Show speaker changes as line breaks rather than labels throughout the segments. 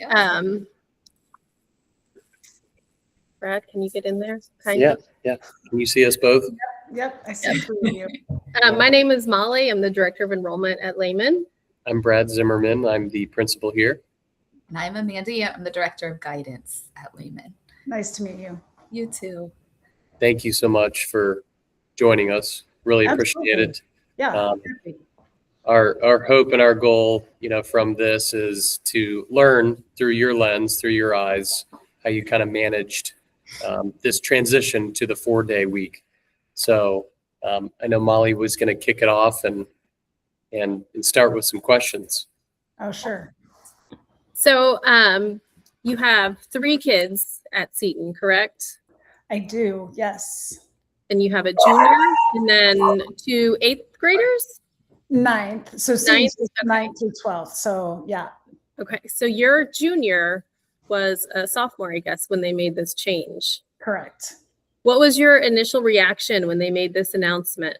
Um, Brad, can you get in there?
Yeah. Can you see us both?
Yep, I see through you.
My name is Molly. I'm the Director of Enrollment at Lehman.
I'm Brad Zimmerman. I'm the principal here.
And I'm Amanda. I'm the Director of Guidance at Lehman.
Nice to meet you.
You too.
Thank you so much for joining us. Really appreciate it.
Yeah.
Our hope and our goal, from this is to learn through your lens, through your eyes, how you kind of managed this transition to the 4-day week. So I know Molly was going to kick it off and start with some questions.
Oh, sure.
So you have 3 kids at Seton, correct?
I do, yes.
And you have a junior and then 2 8th graders?
9th. So
Ninth?
9th through 12th. So yeah.
Okay. So your junior was a sophomore, I guess, when they made this change.
Correct.
What was your initial reaction when they made this announcement?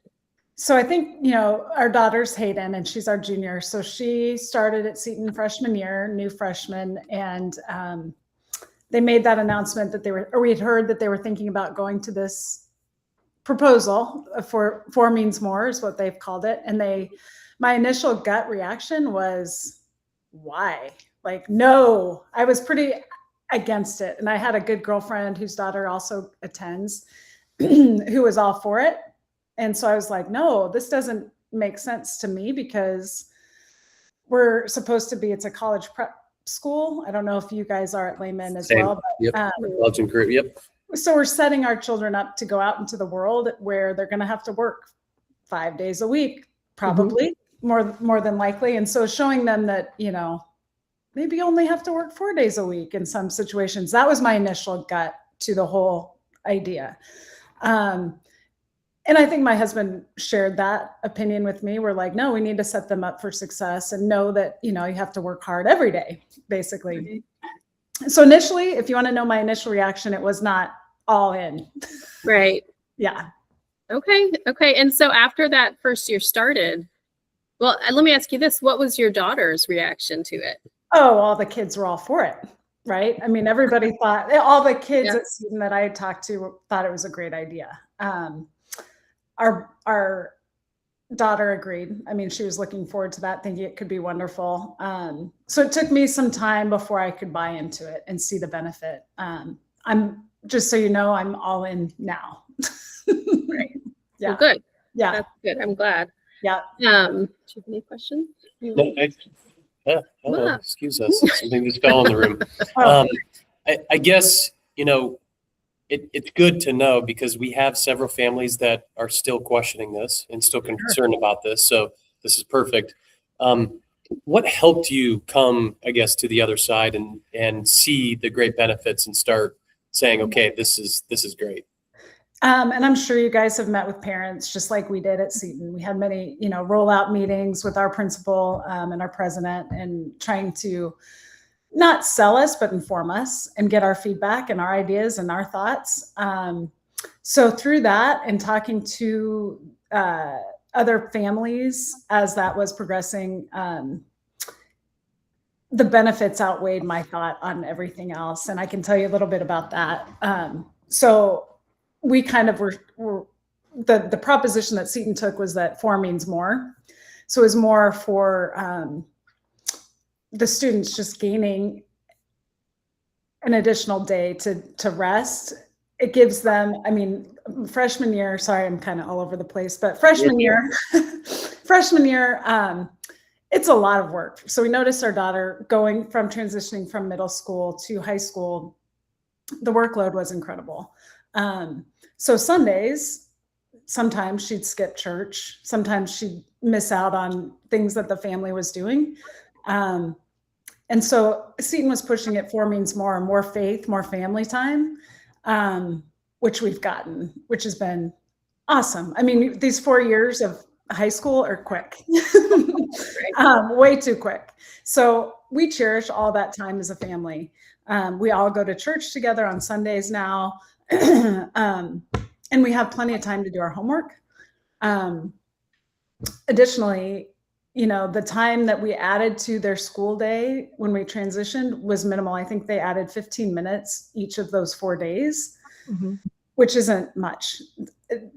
So I think, our daughter's Hayden and she's our junior. So she started at Seton freshman year, new freshman. And they made that announcement that we had heard that they were thinking about going to this proposal for 4 means more is what they've called it. And my initial gut reaction was, why? Like, no, I was pretty against it. And I had a good girlfriend whose daughter also attends who was all for it. And so I was like, no, this doesn't make sense to me because we're supposed to be, it's a college prep school. I don't know if you guys are at Lehman as
Same.
well. But,
Yep. College and career. Yep.
So we're setting our children up to go out into the world where they're going to have to work 5 days a week, probably more than likely. And so showing them that, maybe only have to work 4 days a week in some situations. That was my initial gut to the whole idea. And I think my husband shared that opinion with me. We're like, no, we need to set them up for success and know that, you have to work hard every day, basically. So initially, if you want to know my initial reaction, it was not all in.
Right.
Yeah.
Okay. And so after that first year started, well, let me ask you this. What was your daughter's reaction to it?
Oh, all the kids were all for it, right? I mean, everybody thought, all the kids at Seton that I had talked to thought it was a great idea. Our daughter agreed. I mean, she was looking forward to that, thinking it could be wonderful. So it took me some time before I could buy into it and see the benefit. I'm just so you know, I'm all in now.
Right.
Yeah.
Well, good.
Yeah.
That's good. I'm glad.
Yeah.
Do you have any questions?
Hello, excuse us. Something just fell in the room. I guess, it's good to know because we have several families that are still questioning this and still concerned about this. So this is perfect. What helped you come, I guess, to the other side and see the great benefits and start saying, okay, this is great?
And I'm sure you guys have met with parents just like we did at Seton. We had many, rollout meetings with our principal and our president and trying to not sell us, but inform us and get our feedback and our ideas and our thoughts. So through that and talking to other families as that was progressing, the benefits outweighed my thought on everything else. And I can tell you a little bit about that. So we kind of were the proposition that Seton took was that 4 means more. So it was more for the students just gaining an additional day to rest. It gives them, freshman year, sorry, I'm kind of all over the place, but freshman year, it's a lot of work. So we noticed our daughter transitioning from middle school to high school, the workload was incredible. So Sundays, sometimes she'd skip church. Sometimes she'd miss out on things that the family was doing. And so Seton was pushing it 4 means more faith, more family time, which we've gotten, which has been awesome. I mean, these 4 years of high school are quick, way too quick. So we cherish all that time as a family. We all go to church together on Sundays now. And we have plenty of time to do our homework. Additionally, the time that we added to their school day when we transitioned was minimal. I think they added 15 minutes each of those 4 days, which isn't much,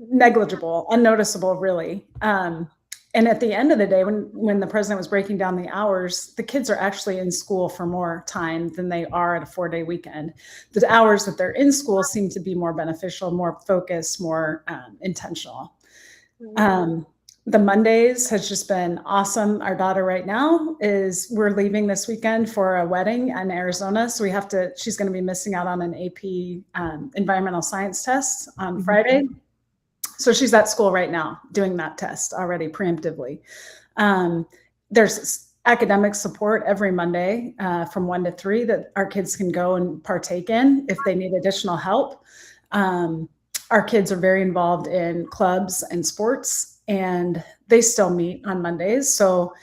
negligible, unnoticeable, really. And at the end of the day, when the president was breaking down the hours, the kids are actually in school for more time than they are at a 4-day weekend. The hours that they're in school seem to be more beneficial, more focused, more intentional. The Mondays has just been awesome. Our daughter right now we're leaving this weekend for a wedding in Arizona. So she's going to be missing out on an AP environmental science test on Friday. So she's at school right now doing that test already preemptively. There's academic support every Monday from 1 to 3 that our kids can go and partake in if they need additional help. Our kids are very involved in clubs and sports, and they still meet on Mondays. So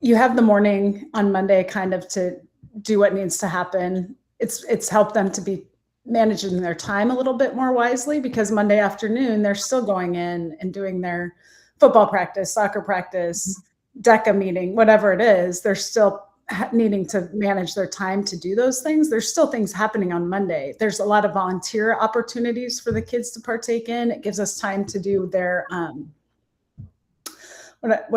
you have the morning on Monday kind of to do what needs to happen. It's helped them to be managing their time a little bit more wisely, because Monday afternoon, they're still going in and doing their football practice, soccer practice, DECA meeting, whatever it is. They're still needing to manage their time to do those things. There's still things happening on Monday. There's a lot of volunteer opportunities for the kids to partake in. It gives us time to do their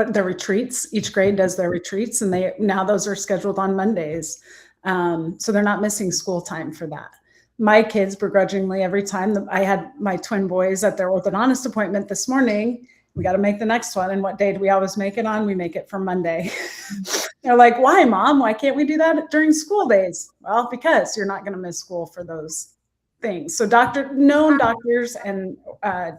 their retreats. Each grade does their retreats, and now those are scheduled on Mondays. So they're not missing school time for that. My kids begrudgingly, every time I had my twin boys at their orthodontist appointment this morning, we got to make the next one. And what day do we always make it on? We make it for Monday. They're like, why, Mom? Why can't we do that during school days? Well, because you're not going to miss school for those things. So known doctors and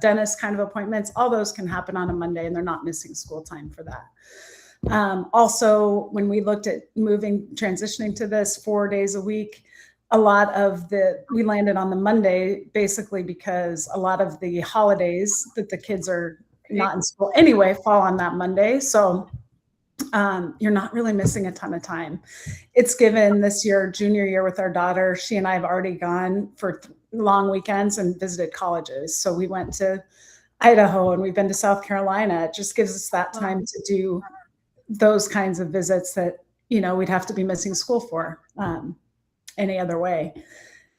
dentist kind of appointments, all those can happen on a Monday, and they're not missing school time for that. Also, when we looked at transitioning to this 4 days a week, we landed on the Monday basically because a lot of the holidays that the kids are not in school anyway fall on that Monday. So you're not really missing a ton of time. It's given this year, junior year with our daughter, she and I have already gone for long weekends and visited colleges. So we went to Idaho and we've been to South Carolina. It just gives us that time to do those kinds of visits that, we'd have to be missing school for any other way.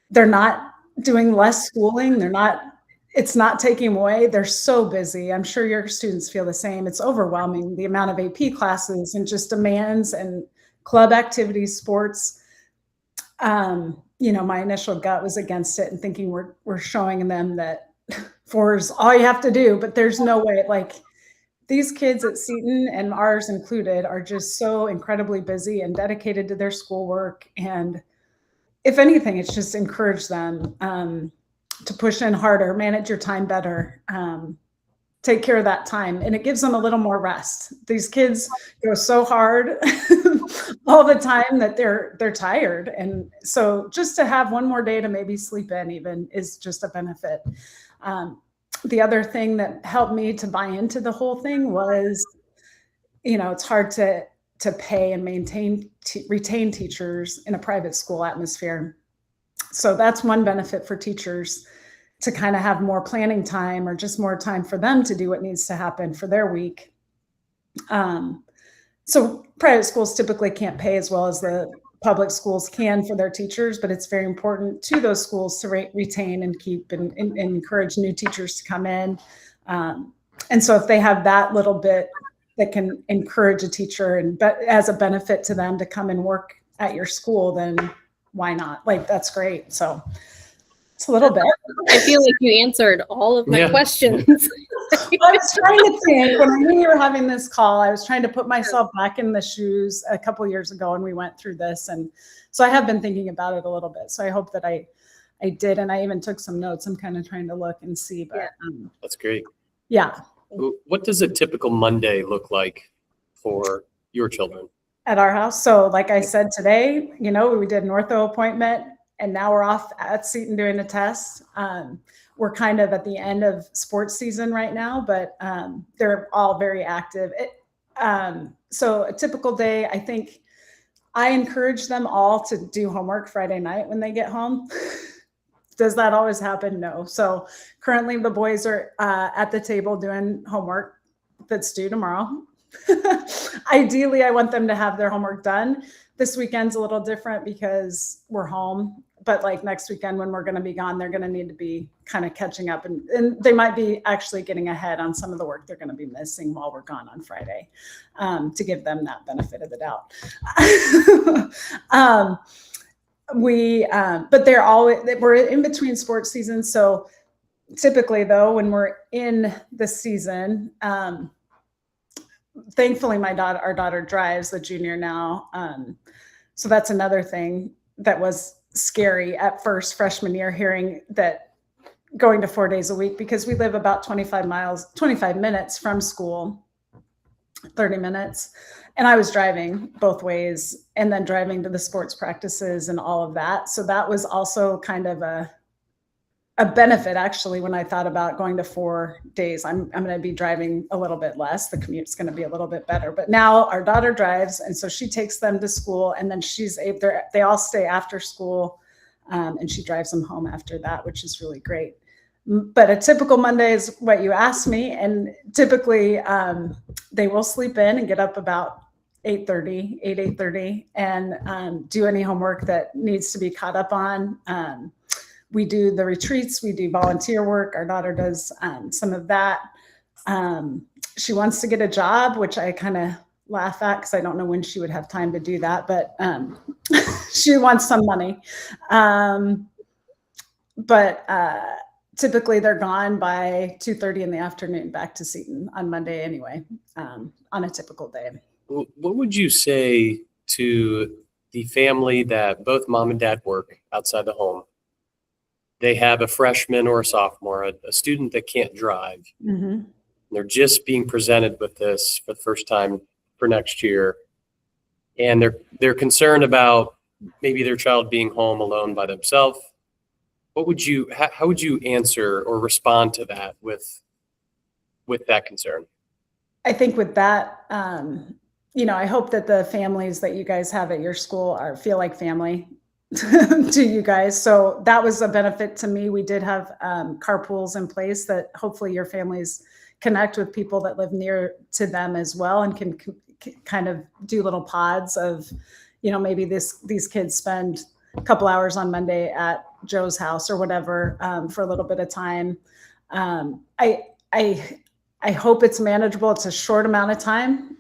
They're not doing less schooling. It's not taking away. They're so busy. I'm sure your students feel the same. It's overwhelming, the amount of AP classes and just demands and club activities, sports. My initial gut was against it and thinking we're showing them that 4 is all you have to do, but there's no way. Like, these kids at Seton, and ours included, are just so incredibly busy and dedicated to their schoolwork. And if anything, it's just encourage them to push in harder, manage your time better, take care of that time. And it gives them a little more rest. These kids go so hard all the time that they're tired. And so just to have one more day to maybe sleep in even is just a benefit. The other thing that helped me to buy into the whole thing was, it's hard to pay and retain teachers in a private school atmosphere. So that's one benefit for teachers, to kind of have more planning time or just more time for them to do what needs to happen for their week. So private schools typically can't pay as well as the public schools can for their teachers, but it's very important to those schools to retain and keep and encourage new teachers to come in. And so if they have that little bit that can encourage a teacher but as a benefit to them to come and work at your school, then why not? Like, that's great. So it's a little bit.
I feel like you answered all of my questions.
I was trying to think, when I knew you were having this call, I was trying to put myself back in the shoes a couple of years ago when we went through this. And so I have been thinking about it a little bit. So I hope that I did. And I even took some notes. I'm kind of trying to look and see, but
That's great.
Yeah.
What does a typical Monday look like for your children?
At our house. So like I said today, we did an ortho appointment, and now we're off at Seton doing a test. We're kind of at the end of sports season right now, but they're all very active. So a typical day, I think I encourage them all to do homework Friday night when they get home. Does that always happen? No. So currently the boys are at the table doing homework that's due tomorrow. Ideally, I want them to have their homework done. This weekend's a little different because we're home, but like next weekend when we're going to be gone, they're going to need to be kind of catching up, and they might be actually getting ahead on some of the work they're going to be missing while we're gone on Friday, to give them that benefit of the doubt. But we're in between sports seasons. So typically though, when we're in the season, thankfully our daughter drives, the junior now. So that's another thing that was scary at first, freshman year, hearing that going to 4 days a week, because we live about 25 minutes from school, 30 minutes. And I was driving both ways and then driving to the sports practices and all of that. So that was also kind of a benefit, actually, when I thought about going to 4 days. I'm going to be driving a little bit less. The commute's going to be a little bit better. But now our daughter drives, and so she takes them to school, and then they all stay after school, and she drives them home after that, which is really great. But a typical Monday is what you asked me, and typically they will sleep in and get up about 8:30, and do any homework that needs to be caught up on. We do the retreats, we do volunteer work. Our daughter does some of that. She wants to get a job, which I kind of laugh at because I don't know when she would have time to do that, but she wants some money. But typically they're gone by 2:30 in the afternoon, back to Seton on Monday anyway, on a typical day.
What would you say to the family that both mom and dad work outside the home? They have a freshman or a sophomore, a student that can't drive.
Mm-hmm.
They're just being presented with this for the first time for next year. And they're concerned about maybe their child being home alone by themselves. How would you answer or respond to that with that concern?
I think with that, I hope that the families that you guys have at your school feel like family to you guys. So that was a benefit to me. We did have carpools in place that hopefully your families connect with people that live near to them as well, and can kind of do little pods of, maybe these kids spend a couple hours on Monday at Joe's house or whatever, for a little bit of time. I hope it's manageable. It's a short amount of time,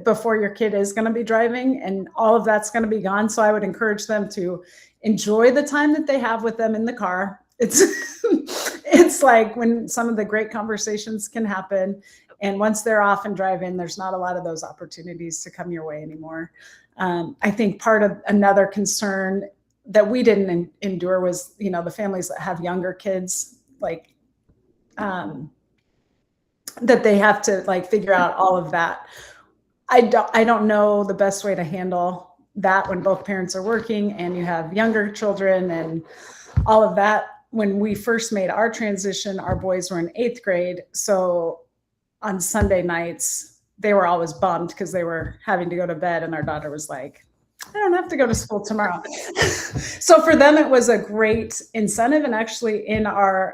before your kid is going to be driving, and all of that's going to be gone. So I would encourage them to enjoy the time that they have with them in the car. It's like when some of the great conversations can happen. And once they're off and driving, there's not a lot of those opportunities to come your way anymore. I think part of another concern that we didn't endure was, the families that have younger kids, like, that they have to figure out all of that. I don't know the best way to handle that when both parents are working and you have younger children and all of that. When we first made our transition, our boys were in 8th grade. So on Sunday nights, they were always bummed because they were having to go to bed, and our daughter was like, I don't have to go to school tomorrow. So for them, it was a great incentive. And actually in our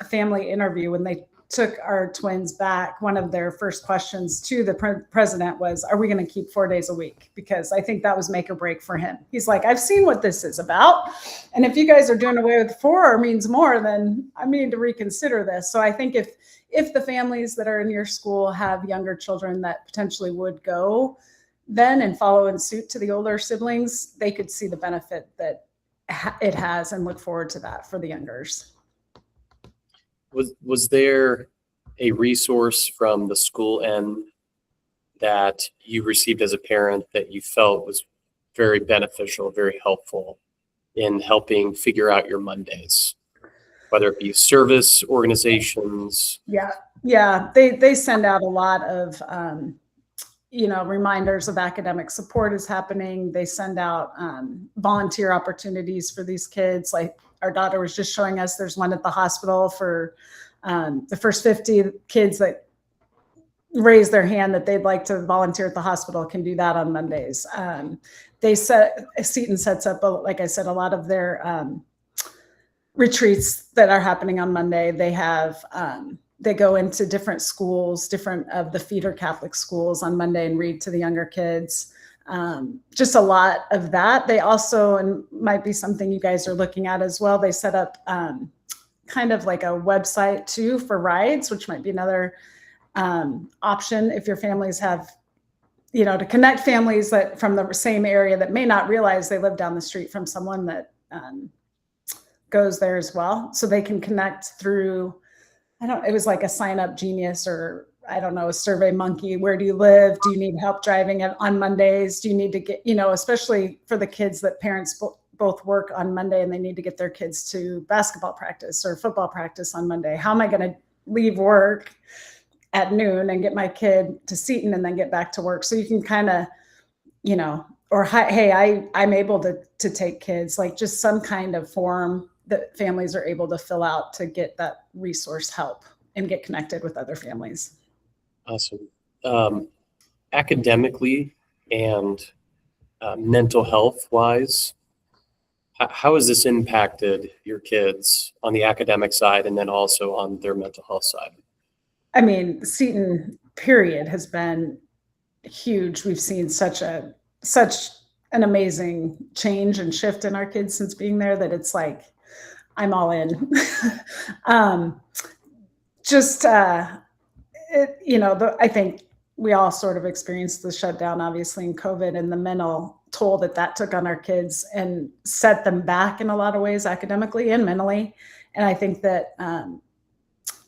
family interview, when they took our twins back, one of their first questions to the president was, are we going to keep 4 days a week? Because I think that was make or break for him. He's like, I've seen what this is about. And if you guys are doing away with 4 means more, then I need to reconsider this. So I think if the families that are in your school have younger children that potentially would go then and follow in suit to the older siblings, they could see the benefit that it has and look forward to that for the youngers.
Was there a resource from the school end that you received as a parent that you felt was very beneficial, very helpful in helping figure out your Mondays, whether it be service organizations?
Yeah. They send out a lot of, reminders of academic support is happening. They send out volunteer opportunities for these kids. Like our daughter was just showing us, there's one at the hospital for the first 50 kids that raise their hand that they'd like to volunteer at the hospital can do that on Mondays. Seton sets up, like I said, a lot of their retreats that are happening on Monday. They have they go into different schools, different of the feeder Catholic schools on Monday and read to the younger kids. Just a lot of that. They also, and might be something you guys are looking at as well, they set up kind of like a website too for rides, which might be another option if your families have, to connect families that from the same area that may not realize they live down the street from someone that goes there as well. So they can connect through, it was like a Sign Up Genius, or I don't know, a Survey Monkey. Where do you live? Do you need help driving on Mondays? Do you need to get, especially for the kids that parents both work on Monday and they need to get their kids to basketball practice or football practice on Monday. How am I going to leave work at noon and get my kid to Seton and then get back to work? So you can kind of, or hey, I'm able to take kids, like just some kind of form that families are able to fill out to get that resource help and get connected with other families.
Awesome. Academically and mental health wise, how has this impacted your kids on the academic side and then also on their mental health side?
I mean, Seton period has been huge. We've seen such an amazing change and shift in our kids since being there that it's like, I'm all in. I think we all sort of experienced the shutdown, obviously, in COVID, and the mental toll that took on our kids and set them back in a lot of ways, academically and mentally. And I think that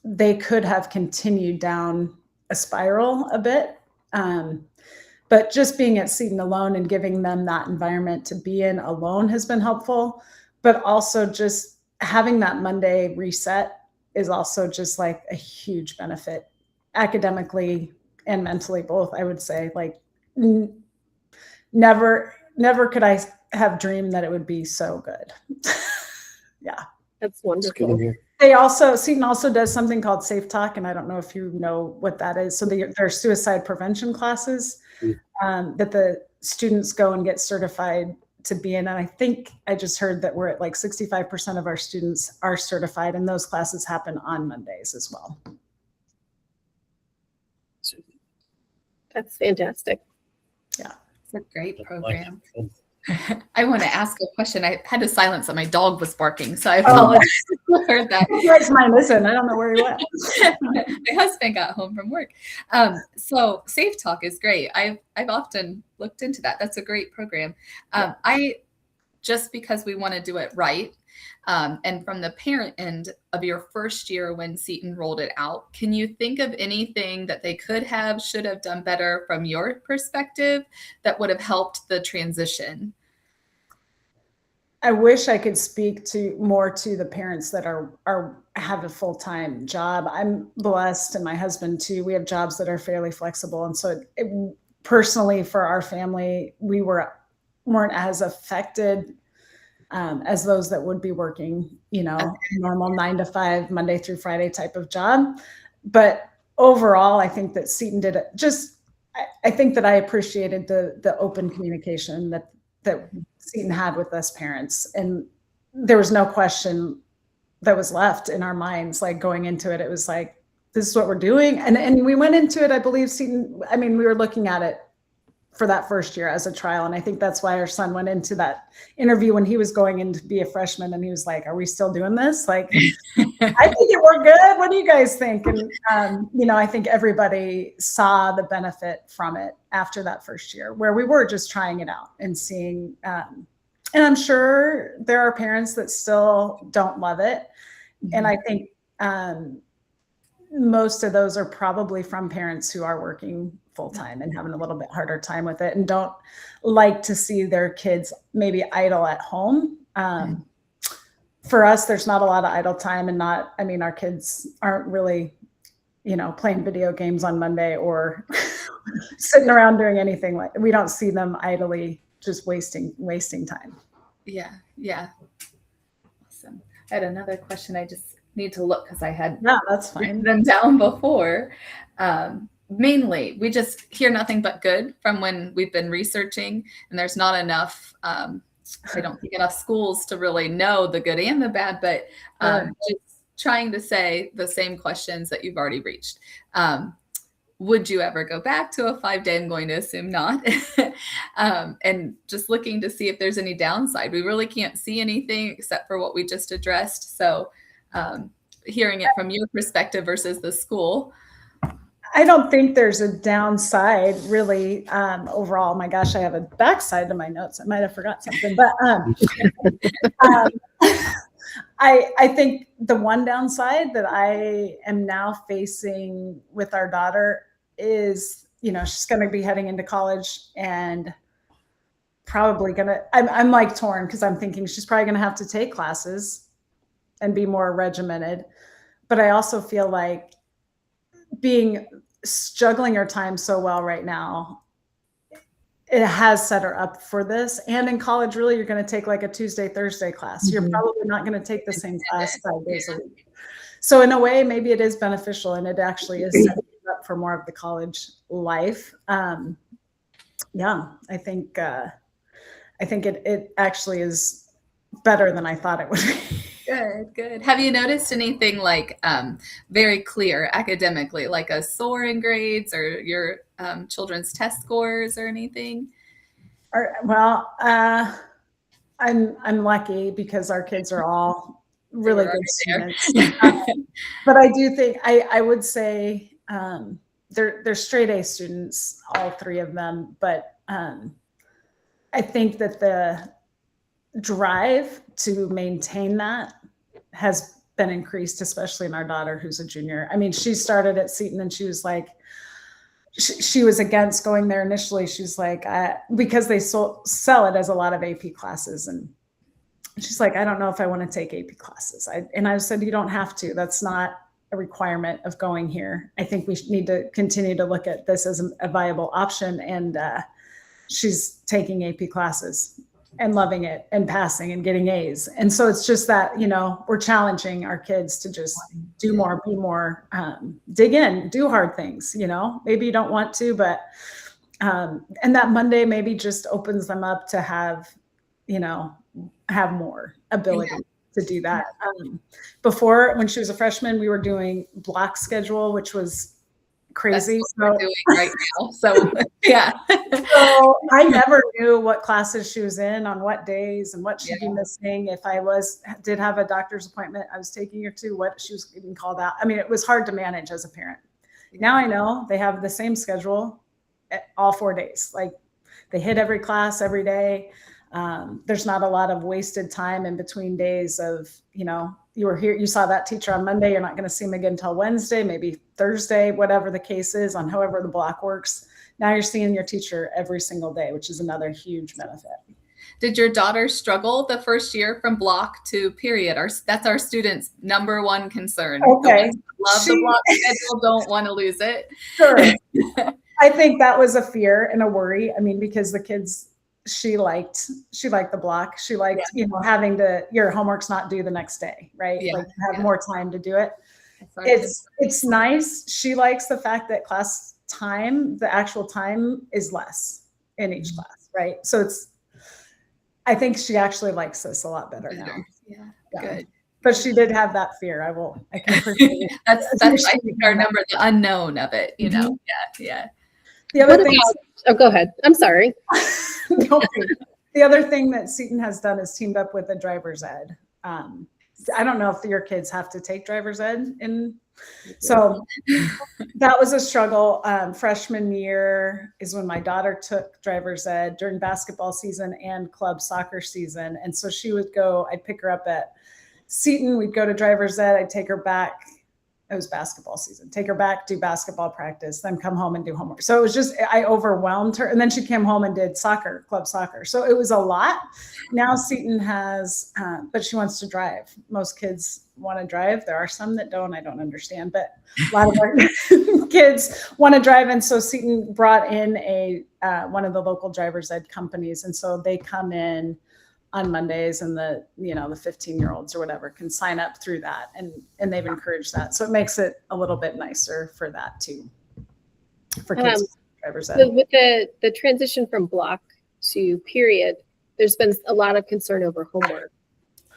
they could have continued down a spiral a bit. But just being at Seton alone and giving them that environment to be in alone has been helpful. But also just having that Monday reset is also just like a huge benefit, academically and mentally both, I would say. Like never could I have dreamed that it would be so good. Yeah.
That's wonderful.
Seton also does something called Safe Talk, and I don't know if you know what that is. So there are suicide prevention classes that the students go and get certified to be in. And I think I just heard that we're at like 65% of our students are certified, and those classes happen on Mondays as well.
That's fantastic.
Yeah.
It's a great program. I want to ask a question. I had to silence that. My dog was barking, so I apologize if I heard that.
Where's mine? Listen, I don't know where he went.
My husband got home from work. So Safe Talk is great. I've often looked into that. That's a great program. Just because we want to do it right. And from the parent end of your first year when Seton rolled it out, can you think of anything that they should have done better from your perspective that would have helped the transition?
I wish I could speak more to the parents that have a full-time job. I'm blessed, and my husband too. We have jobs that are fairly flexible. And so personally for our family, we weren't as affected as those that would be working, normal 9 to 5, Monday through Friday type of job. But overall, I think that Seton did it. I think that I appreciated the open communication that Seton had with us parents. And there was no question that was left in our minds. Like going into it, it was like, this is what we're doing. And we went into it, I believe Seton, we were looking at it for that first year as a trial. And I think that's why our son went into that interview when he was going in to be a freshman, and he was like, are we still doing this? Like, I think it worked good. What do you guys think? And, I think everybody saw the benefit from it after that first year, where we were just trying it out and seeing, and I'm sure there are parents that still don't love it. And I think most of those are probably from parents who are working full-time and having a little bit harder time with it and don't like to see their kids maybe idle at home. For us, there's not a lot of idle time, and our kids aren't really, playing video games on Monday or sitting around doing anything. Like, we don't see them idly just wasting time.
Yeah. Awesome. I had another question. I just need to look because I had
that's fine.
them down before. Mainly, we just hear nothing but good from when we've been researching, and there's not enough, I don't think enough schools to really know the good and the bad, but just trying to say the same questions that you've already reached. Would you ever go back to a 5-day? I'm going to assume not. And just looking to see if there's any downside. We really can't see anything except for what we just addressed. So hearing it from your perspective versus the school.
I don't think there's a downside really overall. My gosh, I have a backside to my notes. I might have forgot something, but I think the one downside that I am now facing with our daughter is, she's going to be heading into college and probably I'm like torn because I'm thinking she's probably going to have to take classes and be more regimented. But I also feel like juggling her time so well right now, it has set her up for this. And in college, really, you're going to take like a Tuesday, Thursday class. You're probably not going to take the same class 5 days a week. So in a way, maybe it is beneficial, and it actually is setting you up for more of the college life. Yeah, I think it actually is better than I thought it would be.
Good. Have you noticed anything like very clear academically, like a soar in grades or your children's test scores or anything?
Well, I'm lucky because our kids are all really good students. But I do think I would say they're straight A students, all three of them. But I think that the drive to maintain that has been increased, especially in our daughter who's a junior. I mean, she started at Seton and she was like, she was against going there initially. She's like, because they sell it as a lot of AP classes. And she's like, I don't know if I want to take AP classes. I said, you don't have to. That's not a requirement of going here. I think we need to continue to look at this as a viable option. And she's taking AP classes and loving it and passing and getting A's. And so it's just that, we're challenging our kids to just do more, be more, dig in, do hard things, maybe you don't want to, but, and that Monday maybe just opens them up to have more ability to do that. Before, when she was a freshman, we were doing block schedule, which was crazy.
That's what we're doing right now. So yeah.
So I never knew what classes she was in on what days and what she'd be missing. If I did have a doctor's appointment I was taking her to, what she was getting called out. I mean, it was hard to manage as a parent. Now I know they have the same schedule all 4 days. Like they hit every class every day. There's not a lot of wasted time in between days of, you were here, you saw that teacher on Monday, you're not going to see him again until Wednesday, maybe Thursday, whatever the case is, on however the block works. Now you're seeing your teacher every single day, which is another huge benefit.
Did your daughter struggle the first year from block to period? That's our students' number one concern.
Okay.
Love the block schedule, don't want to lose it.
Sure. I think that was a fear and a worry. I mean, because the kids, she liked the block. She liked, having your homework's not due the next day, right?
Yeah.
Like have more time to do it. It's nice. She likes the fact that class time, the actual time is less in each class, right? So I think she actually likes this a lot better now.
Yeah. Good.
But she did have that fear. I can appreciate it.
that's I think our number, the unknown of it,
Mm-hmm.
Yeah.
The other thing.
Go ahead. I'm sorry.
The other thing that Seton has done is teamed up with the driver's ed. I don't know if your kids have to take driver's ed so that was a struggle. Freshman year is when my daughter took driver's ed during basketball season and club soccer season. And so she would go, I'd pick her up at Seton, we'd go to driver's ed, I'd take her back. It was basketball season. Take her back, do basketball practice, then come home and do homework. So it was just, I overwhelmed her. And then she came home and did club soccer. So it was a lot. Now Seton has, but she wants to drive. Most kids want to drive. There are some that don't, I don't understand, but a lot of our kids want to drive. And so Seton brought in one of the local driver's ed companies. And so they come in on Mondays, and the 15-year-olds or whatever can sign up through that, and they've encouraged that. So it makes it a little bit nicer for that too, for kids. Drivers ed.
So with the transition from block to period, there's been a lot of concern over homework.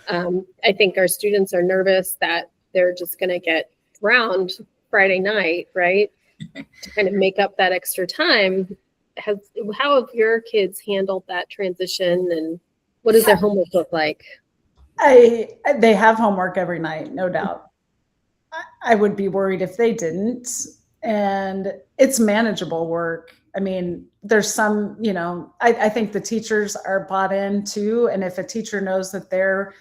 I think our students are nervous that they're just going to get drowned Friday night, right? To kind of make up that extra time. How have your kids handled that transition, and what does their homework look like?
They have homework every night, no doubt. I would be worried if they didn't. And it's manageable work. I mean, there's some, I think the teachers are bought in too. And if a teacher knows that the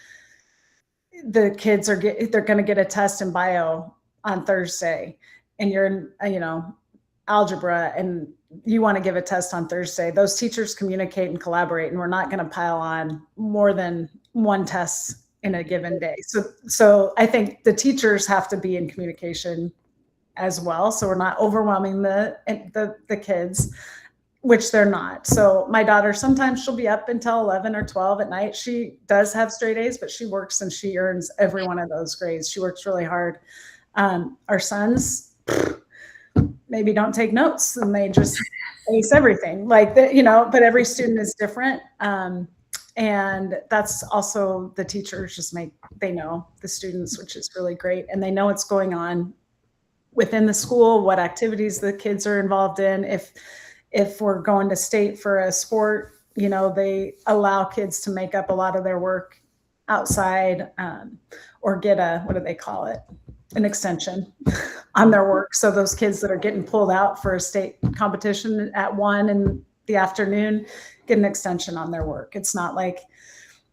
kids they're going to get a test in bio on Thursday, and you're in, algebra, and you want to give a test on Thursday, those teachers communicate and collaborate, and we're not going to pile on more than one test in a given day. So I think the teachers have to be in communication as well. So we're not overwhelming the kids, which they're not. So my daughter, sometimes she'll be up until 11 or 12 at night. She does have straight A's, but she works and she earns every one of those grades. She works really hard. Our sons maybe don't take notes, and they just ace everything, but every student is different. And that's also the teachers they know the students, which is really great. And they know what's going on within the school, what activities the kids are involved in. If we're going to state for a sport, they allow kids to make up a lot of their work outside, or get what do they call it? An extension on their work. So those kids that are getting pulled out for a state competition at 1 in the afternoon get an extension on their work. It's not like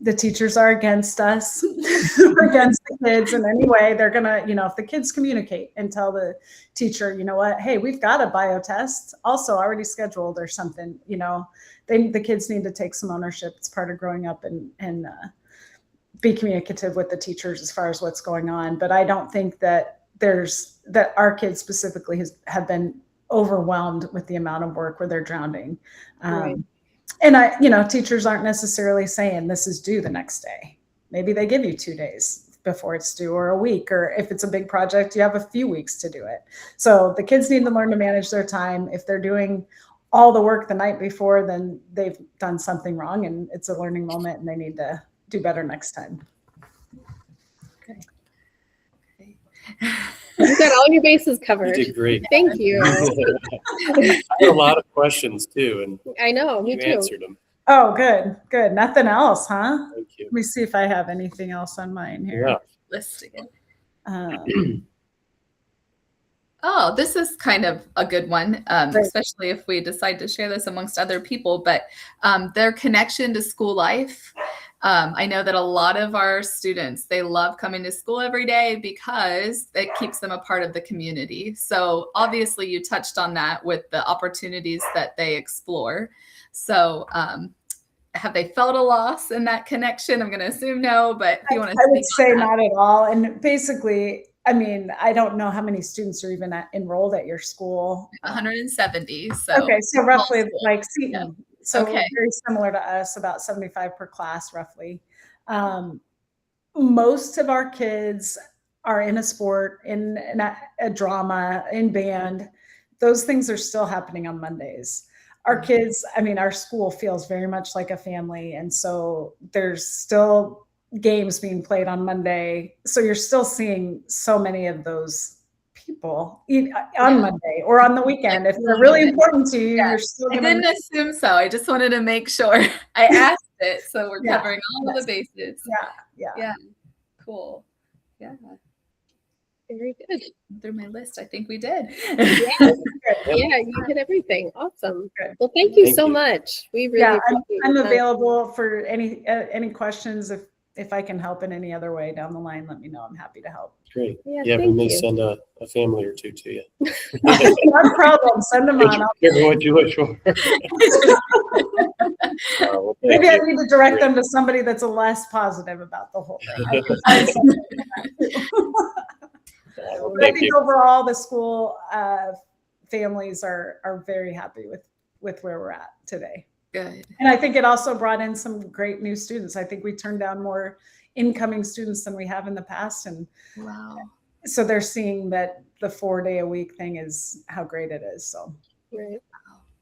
the teachers are against us or against the kids in any way. They're going to, if the kids communicate and tell the teacher, you know what, hey, we've got a bio test also already scheduled or something, the kids need to take some ownership. It's part of growing up and be communicative with the teachers as far as what's going on. But I don't think that our kids specifically have been overwhelmed with the amount of work where they're drowning.
Right.
And teachers aren't necessarily saying this is due the next day. Maybe they give you 2 days before it's due, or a week, or if it's a big project, you have a few weeks to do it. So the kids need to learn to manage their time. If they're doing all the work the night before, then they've done something wrong, and it's a learning moment, and they need to do better next time.
Okay.
You've got all your bases covered.
You did great.
Thank you.
I had a lot of questions too, and
I know, me
you
too.
answered them.
Oh, good. Nothing else, huh?
Thank you.
Let me see if I have anything else on mine here.
Yeah.
Listing it.
Um,
This is kind of a good one, especially if we decide to share this amongst other people, but their connection to school life. I know that a lot of our students, they love coming to school every day because it keeps them a part of the community. So obviously you touched on that with the opportunities that they explore. So have they felt a loss in that connection? I'm going to assume no, but if you want to
I would
speak
say
on that.
not at all. And basically, I mean, I don't know how many students are even enrolled at your school.
170. So
Okay, so roughly
school.
like Seton. So
Okay.
very similar to us, about 75 per class, roughly. Most of our kids are in a sport, in a drama, in band. Those things are still happening on Mondays. Our kids, I mean, our school feels very much like a family. And so there's still games being played on Monday. So you're still seeing so many of those people on Monday or on the weekend. If they're really important to you, you're still
I
going to.
didn't assume so. I just wanted to make sure. I asked it, so we're
Yeah.
covering all the bases.
Yeah.
Cool. Yeah.
Very good.
Through my list, I think we did.
Yeah, you did everything. Awesome.
Good.
Well, thank you
Thank
so
you.
much. We really
Yeah,
appreciate
I'm
your time.
available for any questions. If I can help in any other way down the line, let me know. I'm happy to help.
Great.
Yeah,
Yeah, we
thank
may
you.
send a family or two to you.
No problem. Send them on.
Careful what you wish for. Well, thank
Maybe I
you.
need to direct them to somebody that's less positive about the whole thing. I can find somebody like that too.
Well,
But I
thank
think
you.
overall, the school families are very happy with where we're at today.
Good.
And I think it also brought in some great new students. I think we turned down more incoming students than we have in the past. And
Wow.
so they're seeing that the 4-day-a-week thing is how great it is. So
Right.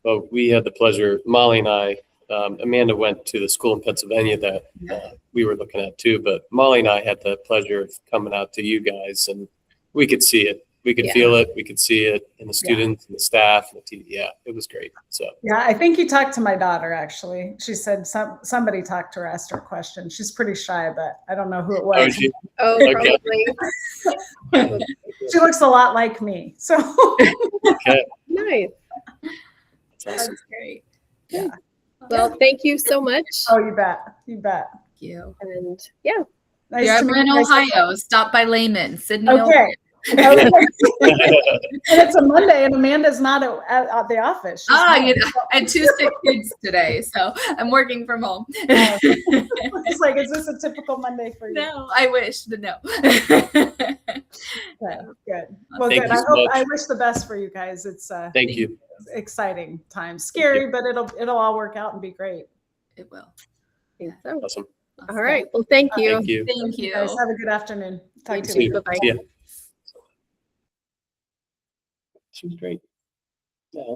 Well, we had the pleasure, Molly and I, Amanda went to the school in Pennsylvania that we were looking at too, but Molly and I had the pleasure of coming out to you guys, and we could see it. We could feel it. We could see it in the students and the staff and the TV. Yeah, it was great. So
yeah, I think you talked to my daughter, actually. She said somebody talked to her, asked her a question. She's pretty shy, but I don't know who it was.
Okay.
Probably.
She looks a lot like me. So
Okay.
Nice.
That's awesome.
That's great.
Yeah.
Well, thank you so much.
Oh, you bet. You bet.
Thank you.
And yeah,
Nice
If
to
you're
meet
ever in
you guys.
Ohio, stop by Layman, Sydney.
Okay. Okay. And it's a Monday, and Amanda's not at the office. She's
Ah,
home.
I had 2 sick kids today, so I'm working from home.
It's like, is this a typical Monday for you?
No, I wish, but no.
Okay, good. Well,
Thank
good.
you so much.
I wish the best for you guys. It's
Thank you.
exciting time. Scary, but it'll all work out and be great.
It will.
I think so.
Awesome.
All right. Well, thank you.
Thank you.
Thank you.
Guys, have a good afternoon. Talk
You
to
too.
you later.
Bye-bye.
See ya. She was great. Yeah.